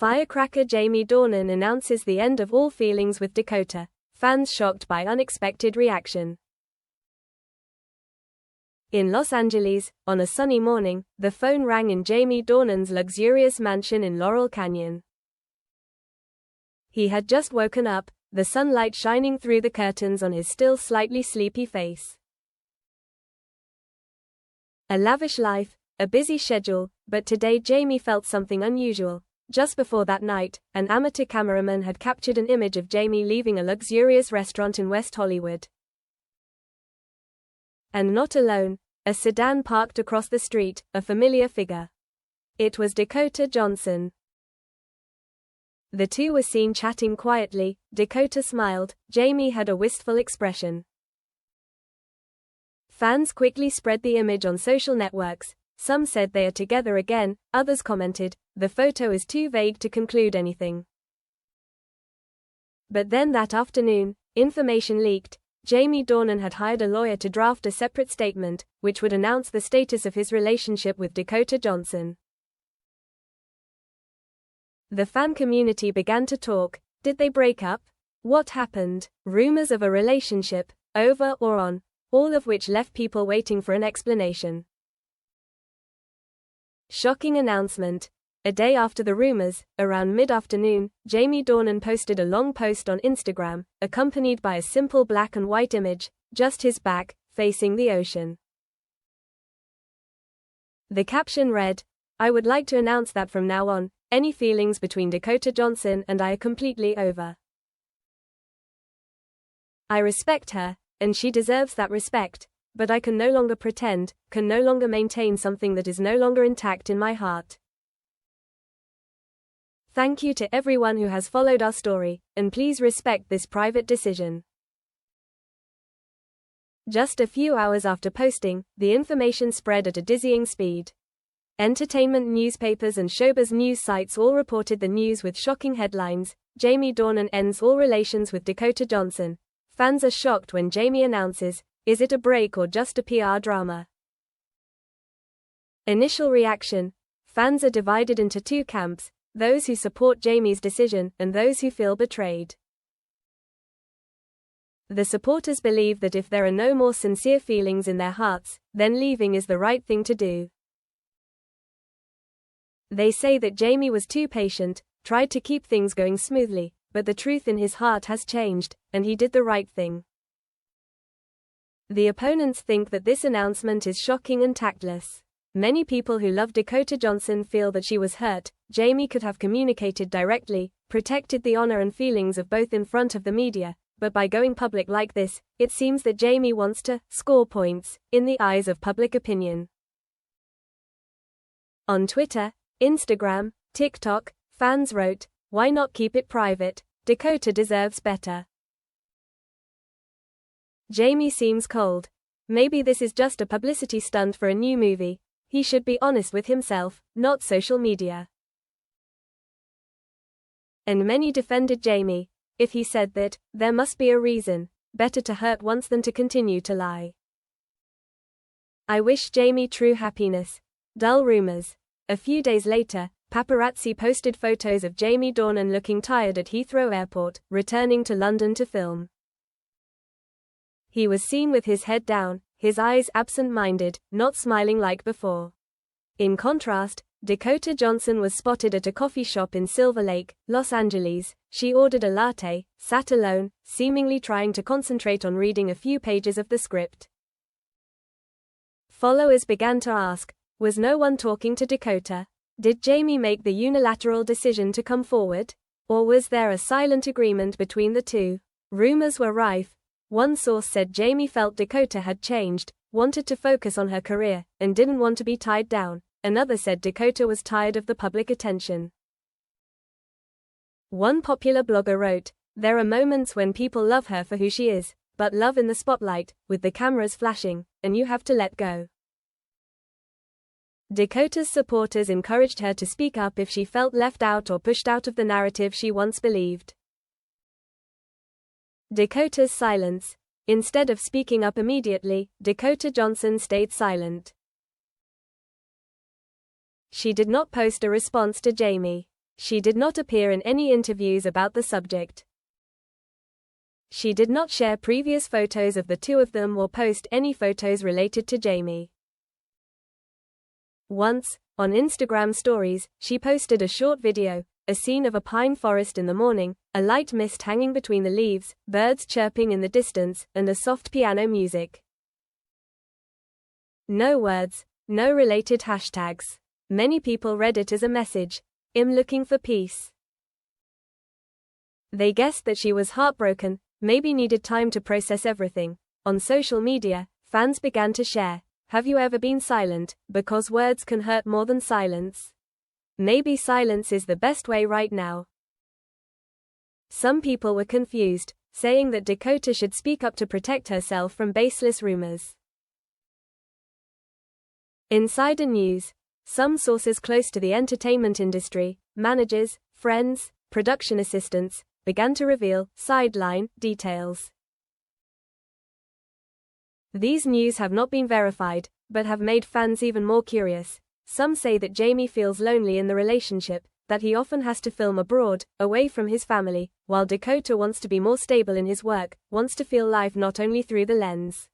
Firecracker Jamie Dornan announces the end of all feelings with Dakota. Fans shocked by unexpected reaction. In Los Angeles, on a sunny morning, the phone rang in Jamie Dornan's luxurious mansion in Laurel Canyon. He had just woken up, the sunlight shining through the curtains on his still slightly sleepy face. A lavish life, a busy schedule, but today Jamie felt something unusual. Just before that night, an amateur cameraman had captured an image of Jamie leaving a luxurious restaurant in West Hollywood. And not alone, a sedan parked across the street, a familiar figure. It was Dakota Johnson. The two were seen chatting quietly. Dakota smiled, Jamie had a wistful expression. Fans quickly spread the image on social networks. Some said they are together again, others commented, the photo is too vague to conclude anything. But then that afternoon, information leaked. Jamie Dornan had hired a lawyer to draft a separate statement, which would announce the status of his relationship with Dakota Johnson. The fan community began to talk. Did they break up? What happened? Rumors of a relationship, over or on, all of which left people waiting for an explanation. Shocking announcement. A day after the rumors, around mid-afternoon, Jamie Dornan posted a long post on Instagram, accompanied by a simple black and white image, just his back, facing the ocean. The caption read, "I would like to announce that from now on, any feelings between Dakota Johnson and I are completely over. I respect her, and she deserves that respect, but I can no longer pretend, can no longer maintain something that is no longer intact in my heart. Thank you to everyone who has followed our story, and please respect this private decision." Just a few hours after posting, the information spread at a dizzying speed. Entertainment newspapers and showbiz news sites all reported the news with shocking headlines. Jamie Dornan ends all relations with Dakota Johnson. Fans are shocked when Jamie announces, is it a break or just a PR drama? Initial reaction. Fans are divided into two camps, those who support Jamie's decision and those who feel betrayed. The supporters believe that if there are no more sincere feelings in their hearts, then leaving is the right thing to do. They say that Jamie was too patient, tried to keep things going smoothly, but the truth in his heart has changed, and he did the right thing. The opponents think that this announcement is shocking and tactless. Many people who love Dakota Johnson feel that she was hurt. Jamie could have communicated directly, protected the honor and feelings of both in front of the media, but by going public like this, it seems that Jamie wants to score points in the eyes of public opinion. On Twitter, Instagram, TikTok, fans wrote, "Why not keep it private? Dakota deserves better. Jamie seems cold. Maybe this is just a publicity stunt for a new movie. He should be honest with himself, not social media." And many defended Jamie. If he said that, there must be a reason. Better to hurt once than to continue to lie. I wish Jamie true happiness. Dull rumors. A few days later, paparazzi posted photos of Jamie Dornan looking tired at Heathrow Airport, returning to London to film. He was seen with his head down, his eyes absent-minded, not smiling like before. In contrast, Dakota Johnson was spotted at a coffee shop in Silver Lake, Los Angeles. She ordered a latte, sat alone, seemingly trying to concentrate on reading a few pages of the script. Followers began to ask, was no one talking to Dakota? Did Jamie make the unilateral decision to come forward? Or was there a silent agreement between the two? Rumors were rife. One source said Jamie felt Dakota had changed, wanted to focus on her career, and didn't want to be tied down. Another said Dakota was tired of the public attention. One popular blogger wrote, "There are moments when people love her for who she is, but love in the spotlight, with the cameras flashing, and you have to let go." Dakota's supporters encouraged her to speak up if she felt left out or pushed out of the narrative she once believed. Dakota's silence. Instead of speaking up immediately, Dakota Johnson stayed silent. She did not post a response to Jamie. She did not appear in any interviews about the subject. She did not share previous photos of the two of them or post any photos related to Jamie. Once, on Instagram stories, she posted a short video, a scene of a pine forest in the morning, a light mist hanging between the leaves, birds chirping in the distance, and a soft piano music. No words, no related hashtags. Many people read it as a message. I'm looking for peace. They guessed that she was heartbroken, maybe needed time to process everything. On social media, fans began to share, "Have you ever been silent? Because words can hurt more than silence. Maybe silence is the best way right now." Some people were confused, saying that Dakota should speak up to protect herself from baseless rumors. Insider news. Some sources close to the entertainment industry, managers, friends, production assistants, began to reveal sideline details. These news have not been verified, but have made fans even more curious. Some say that Jamie feels lonely in the relationship, that he often has to film abroad, away from his family, while Dakota wants to be more stable in his work, wants to feel life not only through the lens.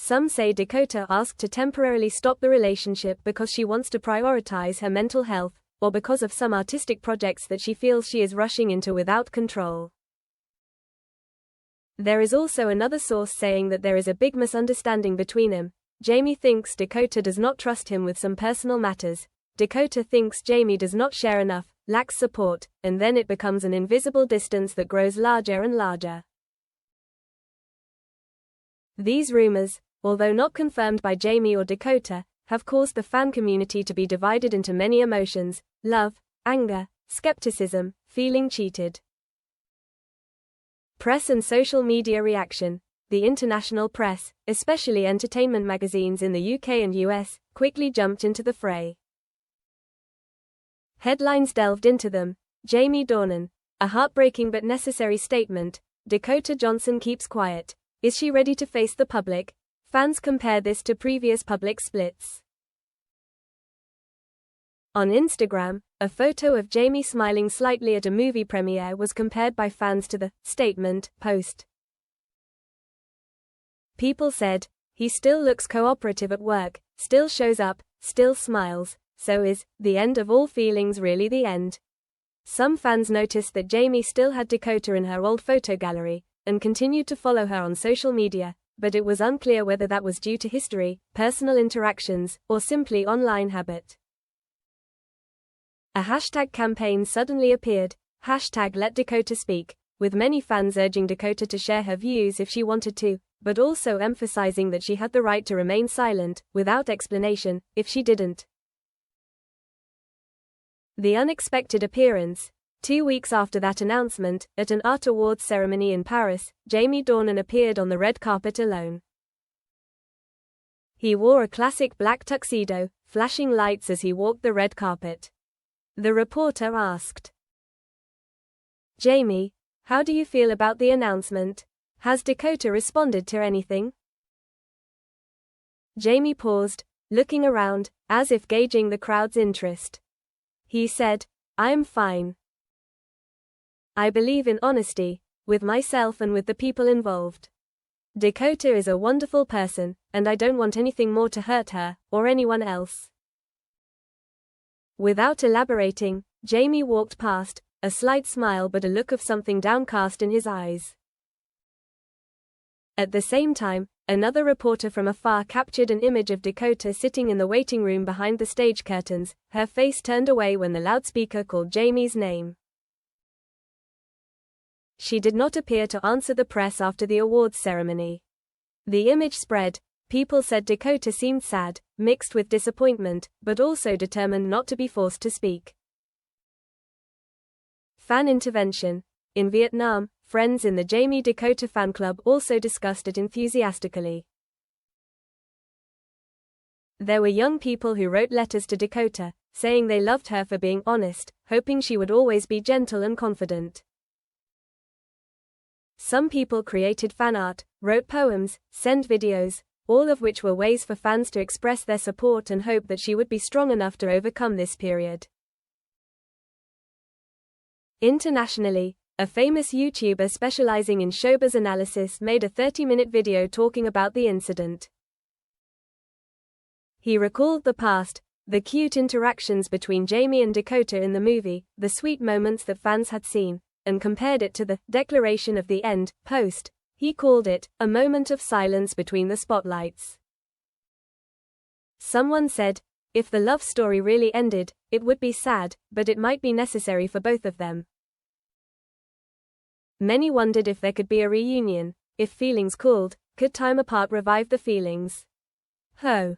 Some say Dakota asked to temporarily stop the relationship because she wants to prioritize her mental health, or because of some artistic projects that she feels she is rushing into without control. There is also another source saying that there is a big misunderstanding between them. Jamie thinks Dakota does not trust him with some personal matters. Dakota thinks Jamie does not share enough, lacks support, and then it becomes an invisible distance that grows larger and larger. These rumors, although not confirmed by Jamie or Dakota, have caused the fan community to be divided into many emotions: love, anger, skepticism, feeling cheated. Press and social media reaction. The international press, especially entertainment magazines in the UK and US, quickly jumped into the fray. Headlines delved into them. Jamie Dornan. A heartbreaking but necessary statement. Dakota Johnson keeps quiet. Is she ready to face the public? Fans compare this to previous public splits. On Instagram, a photo of Jamie smiling slightly at a movie premiere was compared by fans to the statement post. People said, "He still looks cooperative at work, still shows up, still smiles, so is the end of all feelings really the end?" Some fans noticed that Jamie still had Dakota in her old photo gallery, and continued to follow her on social media, but it was unclear whether that was due to history, personal interactions, or simply online habit. A hashtag campaign suddenly appeared, #LetDakotaSpeak, with many fans urging Dakota to share her views if she wanted to, but also emphasizing that she had the right to remain silent, without explanation, if she didn't. The unexpected appearance. 2 weeks after that announcement, at an art awards ceremony in Paris, Jamie Dornan appeared on the red carpet alone. He wore a classic black tuxedo, flashing lights as he walked the red carpet. The reporter asked, "Jamie, how do you feel about the announcement? Has Dakota responded to anything?" Jamie paused, looking around, as if gauging the crowd's interest. He said, "I am fine. I believe in honesty, with myself and with the people involved. Dakota is a wonderful person, and I don't want anything more to hurt her, or anyone else." Without elaborating, Jamie walked past, a slight smile but a look of something downcast in his eyes. At the same time, another reporter from afar captured an image of Dakota sitting in the waiting room behind the stage curtains, her face turned away when the loudspeaker called Jamie's name. She did not appear to answer the press after the awards ceremony. The image spread. People said Dakota seemed sad, mixed with disappointment, but also determined not to be forced to speak. Fan intervention. In Vietnam, friends in the Jamie Dakota fan club also discussed it enthusiastically. There were young people who wrote letters to Dakota, saying they loved her for being honest, hoping she would always be gentle and confident. Some people created fan art, wrote poems, sent videos, all of which were ways for fans to express their support and hope that she would be strong enough to overcome this period. Internationally, a famous YouTuber specializing in showbiz analysis made a 30-minute video talking about the incident. He recalled the past, the cute interactions between Jamie and Dakota in the movie, the sweet moments that fans had seen, and compared it to the declaration of the end post. He called it a moment of silence between the spotlights. Someone said, "If the love story really ended, it would be sad, but it might be necessary for both of them." Many wondered if there could be a reunion. If feelings cooled, could time apart revive the feelings? Ho!